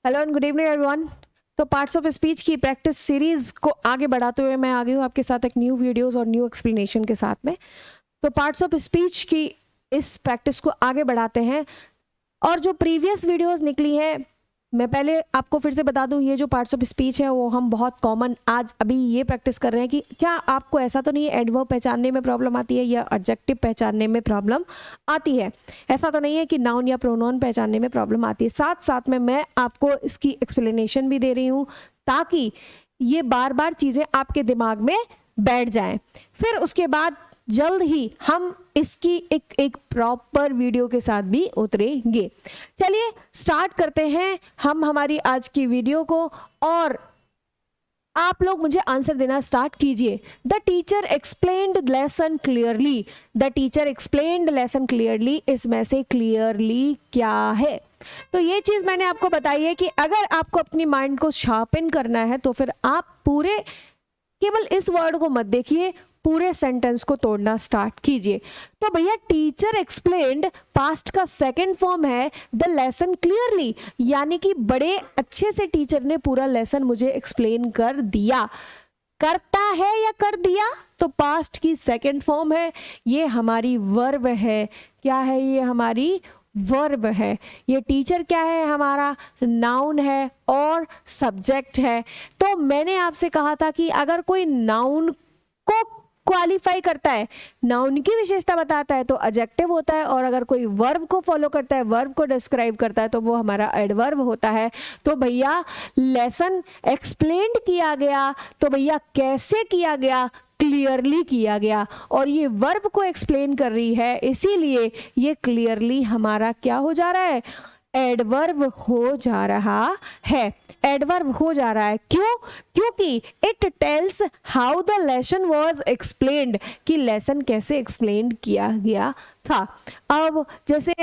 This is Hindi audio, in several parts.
Hello and good evening everyone. तो पार्ट्स ऑफ स्पीच की प्रैक्टिस सीरीज को आगे बढ़ाते हुए मैं आ गई हूँ आपके साथ एक न्यू वीडियोस और न्यू एक्सप्लेनेशन के साथ में। तो पार्ट्स ऑफ स्पीच की इस प्रैक्टिस को आगे बढ़ाते हैं और जो प्रीवियस वीडियोस निकली हैं, मैं पहले आपको फिर से बता दूं, ये जो पार्ट्स ऑफ स्पीच है वो हम बहुत कॉमन आज अभी ये प्रैक्टिस कर रहे हैं कि क्या आपको ऐसा तो नहीं है एडवर्ब पहचानने में प्रॉब्लम आती है या एडजेक्टिव पहचानने में प्रॉब्लम आती है। ऐसा तो नहीं है कि नाउन या प्रोनाउन पहचानने में प्रॉब्लम आती है। साथ साथ में मैं आपको इसकी एक्सप्लेनेशन भी दे रही हूँ ताकि ये बार बार चीज़ें आपके दिमाग में बैठ जाएं। फिर उसके बाद जल्द ही हम इसकी एक प्रॉपर वीडियो के साथ भी उतरेंगे। चलिए स्टार्ट करते हैं हम हमारी आज की वीडियो को और आप लोग मुझे आंसर देना स्टार्ट कीजिए। The teacher explained lesson clearly. The teacher explained lesson clearly, इसमें से क्लियरली क्या है? तो ये चीज मैंने आपको बताई है कि अगर आपको अपनी माइंड को शार्पन करना है तो फिर आप पूरे केवल इस वर्ड को मत देखिए, पूरे सेंटेंस को तोड़ना स्टार्ट कीजिए। तो भैया टीचर एक्सप्लेन्ड पास्ट का सेकंड फॉर्म है द लेसन क्लियरली, यानी कि बड़े अच्छे से टीचर ने पूरा लेसन मुझे एक्सप्लेन कर दिया। करता है या कर दिया, तो पास्ट की सेकंड फॉर्म है, ये हमारी वर्ब है। क्या है? ये हमारी वर्ब है। ये टीचर क्या है? हमारा नाउन है और सब्जेक्ट है। तो मैंने आपसे कहा था कि अगर कोई नाउन को क्वालिफाई करता है, नाउन की विशेषता बताता है, तो एडजेक्टिव होता है, और अगर कोई वर्ब को फॉलो करता है, वर्ब को डिस्क्राइब करता है, तो वो हमारा एडवर्ब होता है। तो भैया लेसन एक्सप्लेन्ड किया गया, तो भैया कैसे किया गया? क्लियरली किया गया, और ये वर्ब को एक्सप्लेन कर रही है, इसीलिए ये क्लियरली हमारा क्या हो जा रहा है? एडवर्ब हो जा रहा है। एडवर्ब हो जा रहा है। क्यों? क्योंकि it tells how the lesson was explained, कि लेसन कैसे एक्सप्लेन किया गया था। अब जैसे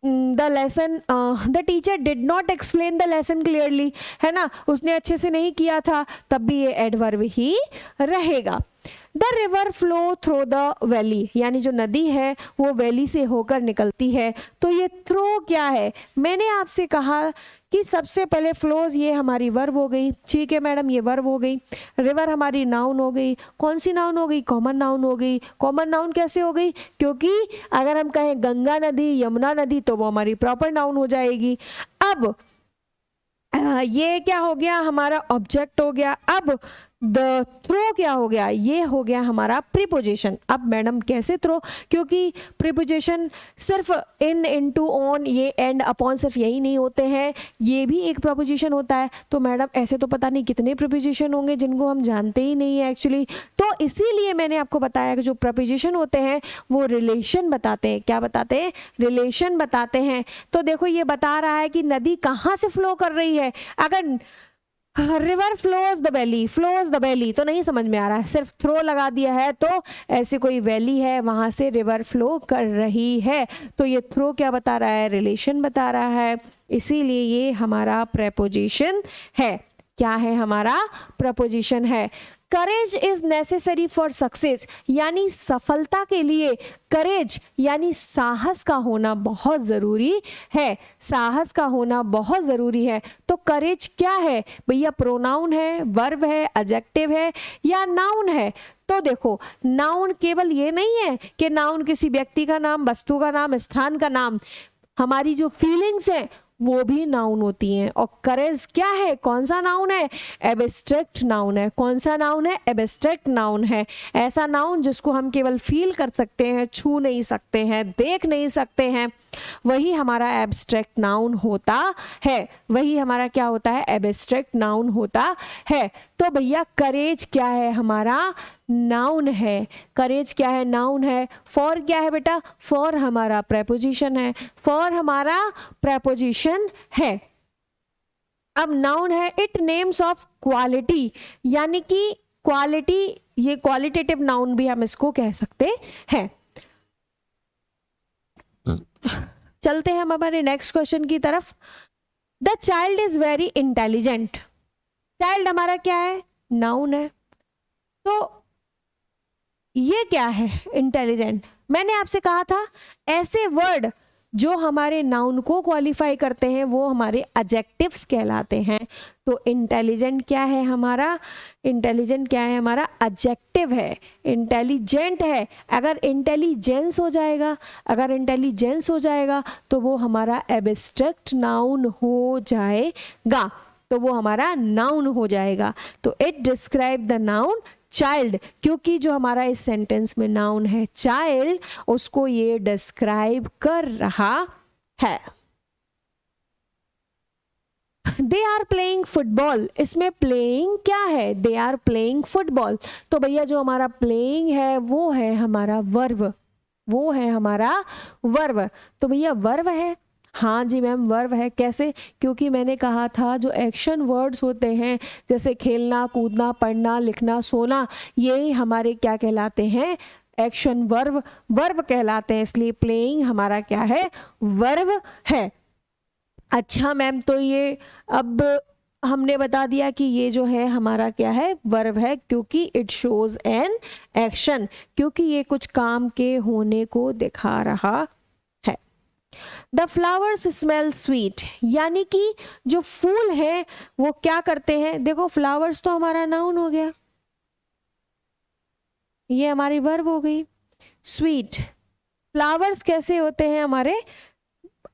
the lesson, the teacher did not explain the lesson clearly, है ना, उसने अच्छे से नहीं किया था, तब भी ये एडवर्ब ही रहेगा। The river flow through the valley, यानी जो नदी है वो वैली से होकर निकलती है। तो ये थ्रो क्या है? मैंने आपसे कहा कि सबसे पहले फ्लोज, ये हमारी वर्ब हो गई। ठीक है मैडम, ये वर्ब हो गई। रिवर हमारी नाउन हो गई। कौन सी नाउन हो गई? कॉमन नाउन हो गई। कॉमन नाउन कैसे हो गई? क्योंकि अगर हम कहें गंगा नदी, यमुना नदी, तो वो हमारी प्रॉपर नाउन हो जाएगी। अब ये क्या हो गया? हमारा ऑब्जेक्ट हो गया। अब द थ्रो क्या हो गया? ये हो गया हमारा प्रीपोजिशन। अब मैडम कैसे थ्रो? क्योंकि प्रीपोजिशन सिर्फ इन, इनटू, ऑन, ये एंड, अपॉन सिर्फ यही नहीं होते हैं, ये भी एक प्रीपोजिशन होता है। तो मैडम ऐसे तो पता नहीं कितने प्रीपोजिशन होंगे जिनको हम जानते ही नहीं है एक्चुअली। तो इसीलिए मैंने आपको बताया कि जो प्रीपोजिशन होते हैं वो रिलेशन बताते हैं। क्या बताते हैं? रिलेशन बताते हैं। तो देखो ये बता रहा है कि नदी कहाँ से फ्लो कर रही है। अगर river flows the valley, flows the valley तो नहीं समझ में आ रहा है, सिर्फ थ्रो लगा दिया है, तो ऐसी कोई वैली है, वहां से रिवर फ्लो कर रही है। तो ये थ्रो क्या बता रहा है? रिलेशन बता रहा है, इसीलिए ये हमारा प्रेपोजिशन है। क्या है? हमारा प्रपोजिशन है। Courage is necessary for success, यानी सफलता के लिए करेज यानी साहस का होना बहुत जरूरी है। साहस का होना बहुत जरूरी है। तो करेज क्या है भैया? प्रोनाउन है, वर्ब है, एडजेक्टिव है या नाउन है? तो देखो नाउन केवल ये नहीं है कि नाउन किसी व्यक्ति का नाम, वस्तु का नाम, स्थान का नाम, हमारी जो फीलिंग्स हैं वो भी नाउन होती हैं। और करेज क्या है? कौन सा नाउन है? एब्स्ट्रैक्ट नाउन है। कौन सा नाउन है? एब्स्ट्रैक्ट नाउन है। ऐसा नाउन जिसको हम केवल फील कर सकते हैं, छू नहीं सकते हैं, देख नहीं सकते हैं, वही हमारा एब्स्ट्रैक्ट नाउन होता है। वही हमारा क्या होता है? एब्स्ट्रैक्ट नाउन होता है। तो भैया करेज क्या है? हमारा नाउन है। करेज क्या है? नाउन है। फॉर क्या है बेटा? फॉर हमारा प्रेपोजिशन है। फॉर हमारा प्रेपोजिशन है। अब नाउन है इट नेम्स ऑफ क्वालिटी, यानी कि क्वालिटी, ये क्वालिटेटिव नाउन भी हम इसको कह सकते हैं। चलते हैं हम हमारे नेक्स्ट क्वेश्चन की तरफ। The child is very intelligent. Child हमारा क्या है? नाउन है। तो ये क्या है? इंटेलिजेंट। मैंने आपसे कहा था ऐसे वर्ड जो हमारे नाउन को क्वालिफाई करते हैं वो हमारे एडजेक्टिव्स कहलाते हैं। तो इंटेलिजेंट क्या है हमारा, इंटेलिजेंट क्या है हमारा, एडजेक्टिव है। इंटेलिजेंट है, अगर इंटेलिजेंस हो जाएगा, अगर इंटेलिजेंस हो जाएगा तो वो हमारा एब्स्ट्रैक्ट नाउन हो जाएगा, तो वो हमारा नाउन हो जाएगा। तो it describe the noun child, क्योंकि जो हमारा इस सेंटेंस में नाउन है चाइल्ड, उसको ये डिस्क्राइब कर रहा है। दे आर प्लेइंग फुटबॉल, इसमें प्लेइंग क्या है, दे आर प्लेइंग फुटबॉल। तो भैया जो हमारा प्लेइंग है वो है हमारा वर्ब, वो है हमारा वर्ब। तो भैया वर्ब है, हाँ जी मैम वर्ब है। कैसे, क्योंकि मैंने कहा था जो एक्शन वर्ड्स होते हैं जैसे खेलना, कूदना, पढ़ना, लिखना, सोना, ये हमारे क्या कहलाते हैं, एक्शन वर्ब, वर्ब कहलाते हैं। इसलिए प्लेइंग हमारा क्या है, वर्ब है। अच्छा मैम, तो ये अब हमने बता दिया कि ये जो है हमारा क्या है, वर्ब है, क्योंकि इट शोज एन एक्शन, क्योंकि ये कुछ काम के होने को दिखा रहा है। द फ्लावर्स स्मेल स्वीट, यानी कि जो फूल है वो क्या करते हैं, देखो फ्लावर्स तो हमारा नाउन हो गया, ये हमारी वर्ब हो गई। स्वीट, फ्लावर्स कैसे होते हैं हमारे,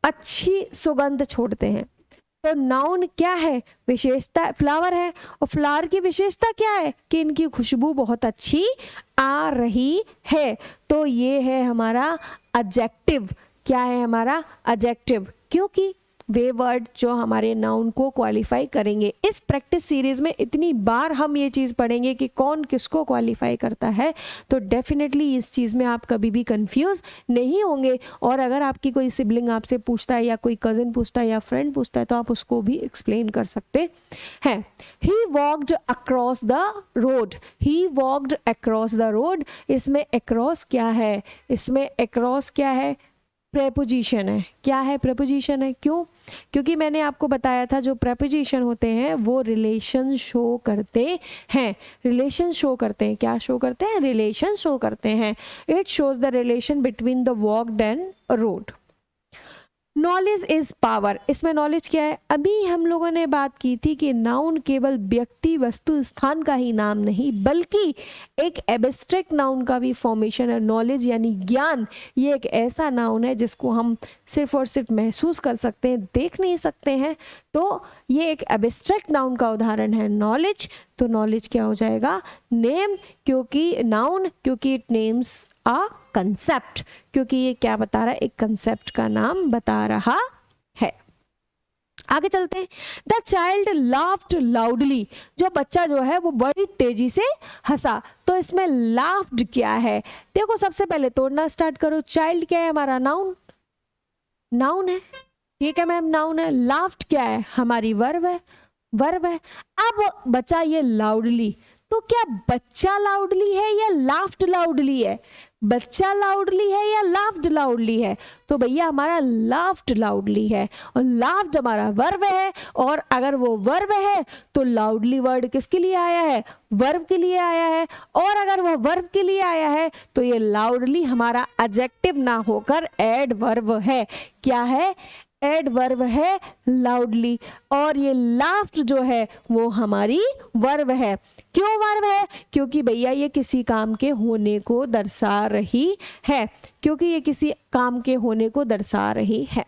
अच्छी सुगंध छोड़ते हैं। तो नाउन क्या है, विशेषता, फ्लावर है, और फ्लावर की विशेषता क्या है कि इनकी खुशबू बहुत अच्छी आ रही है। तो ये है हमारा एडजेक्टिव, क्या है हमारा एडजेक्टिव, क्योंकि वे वर्ड जो हमारे नाउन को क्वालिफाई करेंगे। इस प्रैक्टिस सीरीज में इतनी बार हम ये चीज़ पढ़ेंगे कि कौन किसको क्वालिफाई करता है, तो डेफिनेटली इस चीज़ में आप कभी भी कंफ्यूज नहीं होंगे। और अगर आपकी कोई सिबलिंग आपसे पूछता है या कोई कज़न पूछता है या फ्रेंड पूछता है तो आप उसको भी एक्सप्लेन कर सकते हैं। He walked across the road, he walked across the road, इसमें अक्रॉस क्या है, इसमें अक्रॉस क्या है, प्रेपोजिशन है। क्या है, प्रेपोजिशन है। क्यों, क्योंकि मैंने आपको बताया था जो प्रेपोजिशन होते हैं वो रिलेशन शो करते हैं, रिलेशन शो करते हैं, क्या शो करते हैं, रिलेशन शो करते हैं। It shows the relation between the walked and road. Knowledge is power, इसमें नॉलेज क्या है, अभी हम लोगों ने बात की थी कि नाउन केवल व्यक्ति, वस्तु, स्थान का ही नाम नहीं बल्कि एक एब्स्ट्रैक्ट नाउन का भी फॉर्मेशन है। नॉलेज यानी ज्ञान, ये एक ऐसा नाउन है जिसको हम सिर्फ और सिर्फ महसूस कर सकते हैं, देख नहीं सकते हैं। तो ये एक एब्स्ट्रैक्ट नाउन का उदाहरण है नॉलेज। तो नॉलेज क्या हो जाएगा, नेम, क्योंकि नाउन, क्योंकि इट नेम्स अ कंसेप्ट, क्योंकि ये क्या बता रहा है, एक कंसेप्ट का नाम बता रहा है। आगे चलते हैं। द चाइल्ड लाफ्ड लाउडली, जो बच्चा जो है वो बड़ी तेजी से हंसा। तो इसमें लाफ्ड क्या है, देखो सबसे पहले तोड़ना स्टार्ट करो। चाइल्ड क्या है हमारा, नाउन, नाउन है, ठीक है मैम नाउन है। लाफ्ड क्या है, हमारी वर्ब है, वर्ब है। अब बच्चा ये लाउडली, तो क्या बच्चा लाउडली है या लाफ्ड लाउडली है, बच्चा लाउडली है या लाफ्ड लाउडली है, तो भैया हमारा लाफ्ड लाउडली है। और लाफ्ड हमारा वर्ब है, और अगर वो वर्ब है तो लाउडली वर्ड किसके लिए आया है, वर्ब के लिए आया है। और अगर वह वर्ब के लिए आया है तो ये लाउडली हमारा एडजेक्टिव ना होकर एडवर्ब है। क्या है, एडवर्ब है लाउडली। और ये लाफ्ड जो है वो हमारी वर्ब है। क्यों वर्ब है, क्योंकि भैया ये किसी काम के होने को दर्शा रही है, क्योंकि ये किसी काम के होने को दर्शा रही है।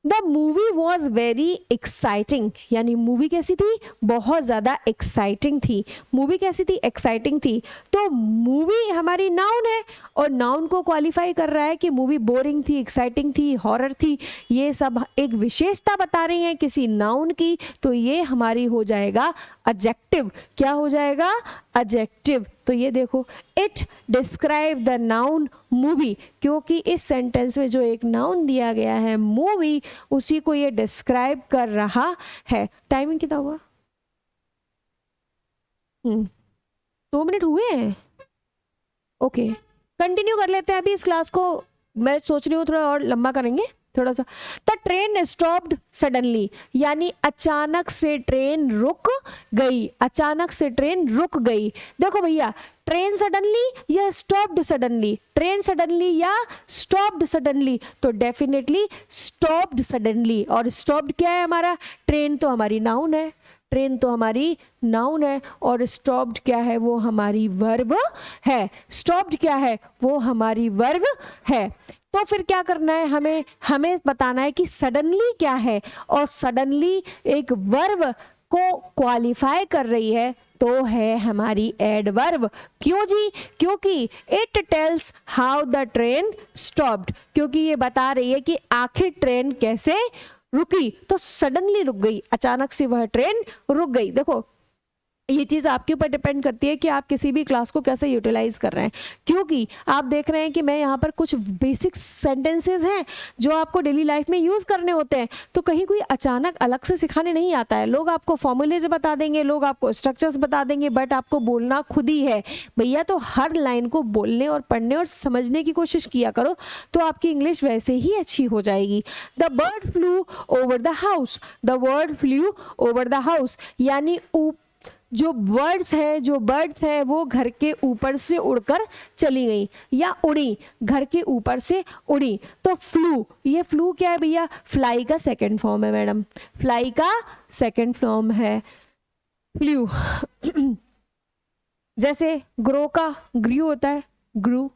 The movie was very exciting, यानी मूवी कैसी थी, बहुत ज़्यादा एक्साइटिंग थी। मूवी कैसी थी, एक्साइटिंग थी। तो मूवी हमारी नाउन है और नाउन को क्वालिफाई कर रहा है कि मूवी बोरिंग थी, एक्साइटिंग थी, हॉरर थी, ये सब एक विशेषता बता रही हैं किसी नाउन की। तो ये हमारी हो जाएगा एडजेक्टिव। क्या हो जाएगा, एडजेक्टिव। तो ये देखो, it describe the noun movie, क्योंकि इस सेंटेंस में जो एक नाउन दिया गया है मूवी, उसी को ये डिस्क्राइब कर रहा है। टाइमिंग कितना हुआ, 2 मिनट हुए हैं। ओके, कंटिन्यू कर लेते हैं अभी इस क्लास को। मैं सोच रही हूँ थोड़ा और लंबा करेंगे थोड़ा सा। द ट्रेन स्टॉप्ड सडनली, यानी अचानक से ट्रेन रुक गई, अचानक से ट्रेन रुक गई। देखो भैया ट्रेन सडनली या स्टॉप्ड सडनली, ट्रेन सडनली या स्टॉप्ड सडनली, तो डेफिनेटली स्टॉप्ड सडनली। और स्टॉप्ड क्या है हमारा, ट्रेन तो हमारी नाउन है, ट्रेन तो हमारी नाउन है, और स्टॉप्ड क्या है, वो हमारी वर्ब है। स्टॉप्ड क्या है, वो हमारी वर्ब है। तो फिर क्या करना है हमें बताना है कि सडनली क्या है, और सडनली एक वर्ब को क्वालिफाई कर रही है तो है हमारी एडवर्ब। क्यों जी, क्योंकि it tells how the train stopped, क्योंकि ये बता रही है कि आखिर ट्रेन कैसे रुकी। तो सडनली रुक गई, अचानक से वह ट्रेन रुक गई। देखो ये चीज़ आपके ऊपर डिपेंड करती है कि आप किसी भी क्लास को कैसे यूटिलाइज कर रहे हैं, क्योंकि आप देख रहे हैं कि मैं यहाँ पर कुछ बेसिक सेंटेंसेस हैं जो आपको डेली लाइफ में यूज़ करने होते हैं, तो कहीं कोई अचानक अलग से सिखाने नहीं आता है। लोग आपको फॉर्मूलेज बता देंगे, लोग आपको स्ट्रक्चर्स बता देंगे, बट आपको बोलना खुद ही है भैया। तो हर लाइन को बोलने और पढ़ने और समझने की कोशिश किया करो, तो आपकी इंग्लिश वैसे ही अच्छी हो जाएगी। The bird flu over the house, the bird flu over the house, यानी जो बर्ड्स हैं वो घर के ऊपर से उड़कर चली गई या उड़ी, घर के ऊपर से उड़ी। तो फ्लू, ये फ्लू क्या है भैया, फ्लाई का सेकंड फॉर्म है मैडम, फ्लाई का सेकंड फॉर्म है फ्लू। जैसे ग्रो का ग्रू होता है ग्रू,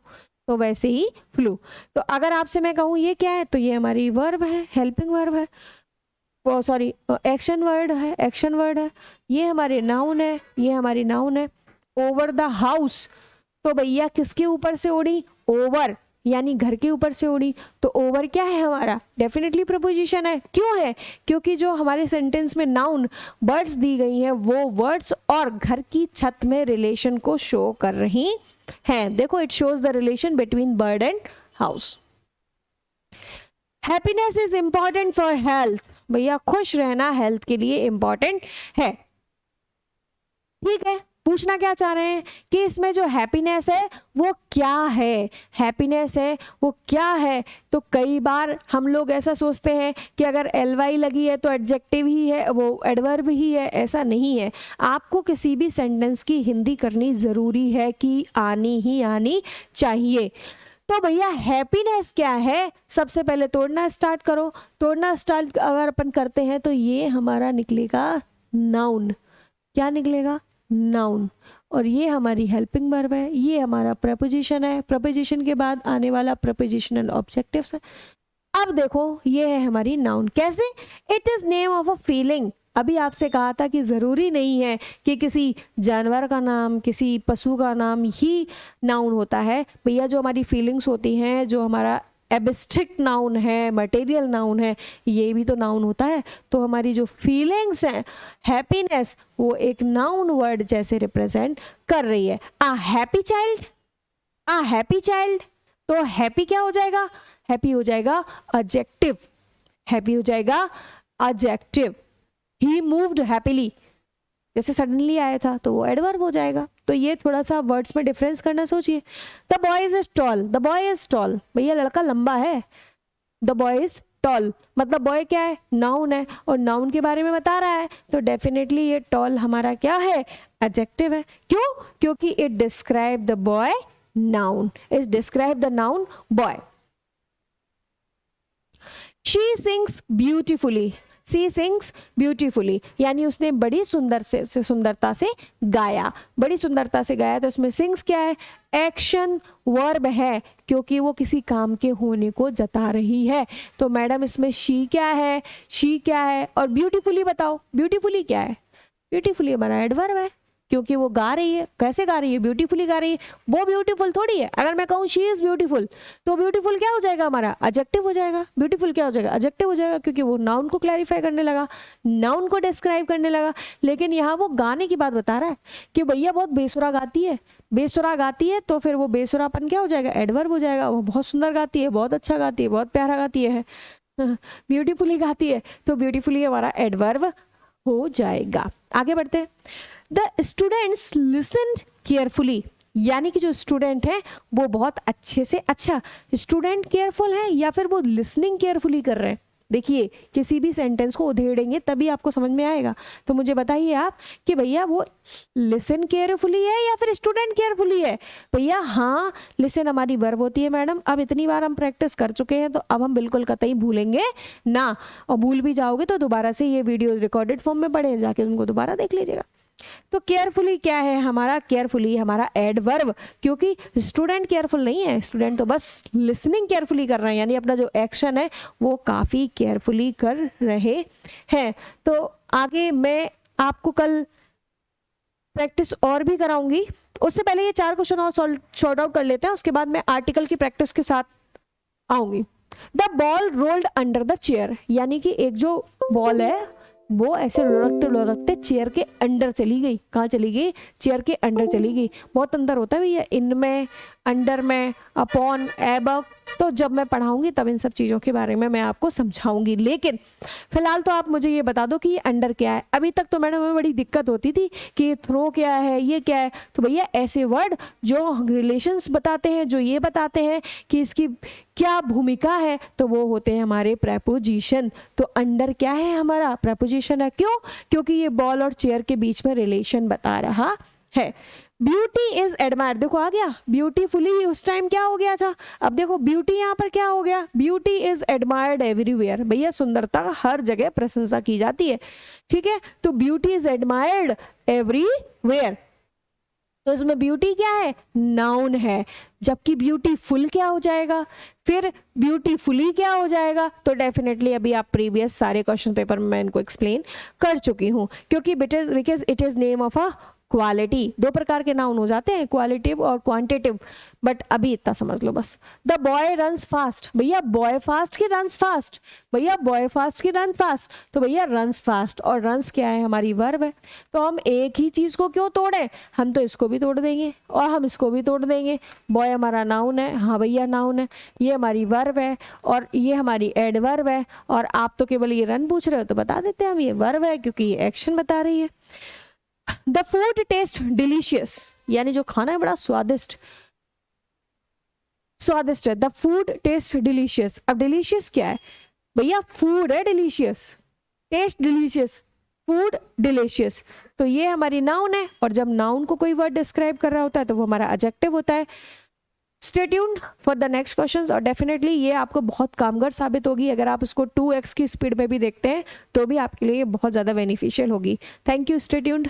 तो वैसे ही फ्लू। तो अगर आपसे मैं कहूँ ये क्या है, तो ये हमारी वर्ब है, हेल्पिंग वर्ब है, सॉरी एक्शन वर्ड है, ये हमारे नाउन है, ये हमारी नाउन है। ओवर द हाउस, तो भैया किसके ऊपर से उड़ी, ओवर यानी घर के ऊपर से उड़ी, तो ओवर क्या है हमारा, डेफिनेटली प्रपोजिशन है। क्यों है, क्योंकि जो हमारे सेंटेंस में नाउन वर्ड्स दी गई हैं वो वर्ड्स और घर की छत में रिलेशन को शो कर रही हैं। देखो it shows the relation between bird and house. Happiness is important for health, भैया खुश रहना हेल्थ के लिए इंपॉर्टेंट है। ठीक है, पूछना क्या चाह रहे हैं कि इसमें जो हैप्पीनेस है वो क्या है, हैप्पीनेस है वो क्या है। तो कई बार हम लोग ऐसा सोचते हैं कि अगर एलवाई लगी है तो एडजेक्टिव ही है, वो एडवर्ब ही है, ऐसा नहीं है। आपको किसी भी सेंटेंस की हिंदी करनी ज़रूरी है कि आनी ही आनी चाहिए। तो भैया हैप्पीनेस क्या है, सबसे पहले तोड़ना स्टार्ट करो। तोड़ना स्टार्ट अगर अपन करते हैं तो ये हमारा निकलेगा नाउन, क्या निकलेगा, नाउन। और ये हमारी हेल्पिंग वर्ब है, ये हमारा प्रपोजिशन है, प्रपोजिशन के बाद आने वाला प्रपोजिशनल ऑब्जेक्टिव्स है। अब देखो ये है हमारी नाउन, कैसे, it is name of a feeling. अभी आपसे कहा था कि ज़रूरी नहीं है कि किसी जानवर का नाम, किसी पशु का नाम ही नाउन होता है भैया। जो हमारी फीलिंग्स होती हैं, जो हमारा एब्स्ट्रैक्ट नाउन है, मटेरियल नाउन है, ये भी तो नाउन होता है। तो हमारी जो फीलिंग्स हैं, हैप्पीनेस, वो एक नाउन वर्ड जैसे रिप्रेजेंट कर रही है। आ हैप्पी चाइल्ड, आ हैप्पी चाइल्ड, तो हैप्पी क्या हो जाएगा, हैप्पी हो जाएगा एडजेक्टिव, हैप्पी हो जाएगा एडजेक्टिव। ही मूव्ड हैप्पीली, जैसे सडनली आया था तो वो एडवर्ब हो जाएगा। तो ये थोड़ा सा वर्ड्स में डिफरेंस करना सोचिए। The boy is tall, the boy is tall, भैया लड़का लंबा है, द बॉय इज टॉल, मतलब बॉय क्या है, नाउन है, और नाउन के बारे में बता रहा है, तो डेफिनेटली ये टॉल हमारा क्या है, एडजेक्टिव है। क्यों, क्योंकि it describe the boy noun, it describe the noun boy. She sings beautifully, she sings beautifully, यानी उसने बड़ी सुंदरता से गाया, बड़ी सुंदरता से गाया। तो इसमें सिंग्स क्या है, एक्शन वर्ब है, क्योंकि वो किसी काम के होने को जता रही है। तो मैडम इसमें शी क्या है, शी क्या है, और ब्यूटीफुली बताओ, ब्यूटीफुली क्या है, ब्यूटीफुली हमारा एडवर्ब है, क्योंकि वो गा रही है। कैसे गा रही है, ब्यूटीफुली गा रही है, वो ब्यूटीफुल थोड़ी है। अगर मैं कहूँ शी इज ब्यूटीफुल, तो ब्यूटीफुल क्या हो जाएगा हमारा, एडजेक्टिव हो जाएगा। ब्यूटीफुल क्या हो जाएगा, एडजेक्टिव हो जाएगा, क्योंकि वो नाउन को क्लैरिफाई करने लगा, नाउन को डिस्क्राइब करने लगा। लेकिन यहाँ वो गाने की बात बता रहा है कि भैया बहुत बेसुरा गाती है, बेसुरा गाती है, तो फिर वो बेसुरापन क्या हो जाएगा, एडवर्ब हो जाएगा। वो बहुत सुंदर गाती है, बहुत अच्छा गाती है, बहुत प्यारा गाती है, ब्यूटीफुली गाती है, तो ब्यूटीफुली हमारा एडवर्ब हो जाएगा। आगे बढ़ते हैं। द स्टूडेंट्स लिसन्ड केयरफुली, यानी कि जो स्टूडेंट है वो बहुत अच्छे से, अच्छा स्टूडेंट केयरफुल है या फिर वो लिसनिंग केयरफुली कर रहे हैं, देखिए किसी भी सेंटेंस को उधेड़ेंगे तभी आपको समझ में आएगा। तो मुझे बताइए आप कि भैया वो लिसन केयरफुली है या फिर स्टूडेंट केयरफुली है? भैया हाँ, लिसन हमारी वर्ब होती है मैडम। अब इतनी बार हम प्रैक्टिस कर चुके हैं तो अब हम बिल्कुल कतई भूलेंगे ना, और भूल भी जाओगे तो दोबारा से ये वीडियो रिकॉर्डेड फॉर्म में पड़े जाके उनको दोबारा देख लीजिएगा। तो केयरफुली क्या है हमारा? केयरफुली हमारा एडवर्ब, क्योंकि स्टूडेंट केयरफुल नहीं है, स्टूडेंट तो बस लिसनिंग केयरफुली कर रहे हैं, यानी अपना जो एक्शन है वो काफ़ी केयरफुली कर रहे हैं। तो आगे मैं आपको कल प्रैक्टिस और भी कराऊंगी, उससे पहले ये 4 क्वेश्चन और शॉर्ट आउट कर लेते हैं, उसके बाद मैं आर्टिकल की प्रैक्टिस के साथ आऊंगी। The ball rolled under the chair, यानी कि एक जो बॉल है वो ऐसे लुढ़कते लुढ़कते चेयर के अंडर चली गई। कहाँ चली गई? चेयर के अंडर चली गई। बहुत अंतर होता है भैया इनमें, अंडर में, अपॉन, एबव। तो जब मैं पढ़ाऊंगी तब इन सब चीज़ों के बारे में मैं आपको समझाऊंगी, लेकिन फिलहाल तो आप मुझे ये बता दो कि ये अंडर क्या है। अभी तक तो मैडम हमें बड़ी दिक्कत होती थी कि ये थ्रो क्या है, ये क्या है। तो भैया ऐसे वर्ड जो रिलेशंस बताते हैं, जो ये बताते हैं कि इसकी क्या भूमिका है, तो वो होते हैं हमारे प्रेपोजिशन। तो अंडर क्या है? हमारा प्रेपोजिशन है। क्यों? क्योंकि ये बॉल और चेयर के बीच में रिलेशन बता रहा है। ब्यूटी इज एडमायर्ड, देखो आ गया ब्यूटीफुली, उस टाइम क्या हो गया था, अब देखो ब्यूटी यहाँ पर क्या हो गया? Beauty is admired everywhere. भैया सुंदरता हर जगह प्रशंसा की जाती है, ठीक है। तो ब्यूटी इज एडमायर्ड एवरीवेयर, तो इसमें ब्यूटी क्या है? नाउन है। जबकि ब्यूटीफुल क्या हो जाएगा? फिर ब्यूटीफुली क्या हो जाएगा? तो डेफिनेटली अभी आप प्रीवियस सारे क्वेश्चन पेपर में मैं इनको एक्सप्लेन कर चुकी हूँ, क्योंकि because it is name of a quality. 2 प्रकार के नाउन हो जाते हैं, क्वालिटिव और क्वांटिटिव, बट अभी इतना समझ लो बस। द बॉय रन्स फास्ट, भैया बॉय फास्ट की रन्स फास्ट? भैया बॉय फास्ट की रन फास्ट? तो भैया रन्स फास्ट, और रन्स क्या है? हमारी वर्ब है। तो हम एक ही चीज को क्यों तोड़े? हम तो इसको भी तोड़ देंगे और हम इसको भी तोड़ देंगे। बॉय हमारा नाउन है, हाँ भैया नाउन है, ये हमारी वर्ब है और ये हमारी एडवर्ब है, और आप तो केवल ये रन पूछ रहे हो तो बता देते हैं हम ये वर्ब है, क्योंकि ये एक्शन बता रही है। द फूड टेस्ट डिलीशियस, यानी जो खाना है बड़ा स्वादिष्ट है। द फूड टेस्ट डिलीशियस, अब डिलीशियस क्या है? भैया फूड है delicious, taste delicious, food delicious. तो ये हमारी नाउन है, और जब नाउन को कोई वर्ड डिस्क्राइब कर रहा होता है तो वो हमारा एडजेक्टिव होता है। Stay tuned for the next questions, और डेफिनेटली ये आपको बहुत कामगार साबित होगी। अगर आप इसको 2x की स्पीड में भी देखते हैं तो भी आपके लिए बहुत ज़्यादा बेनिफिशियल होगी। Thank you, stay tuned.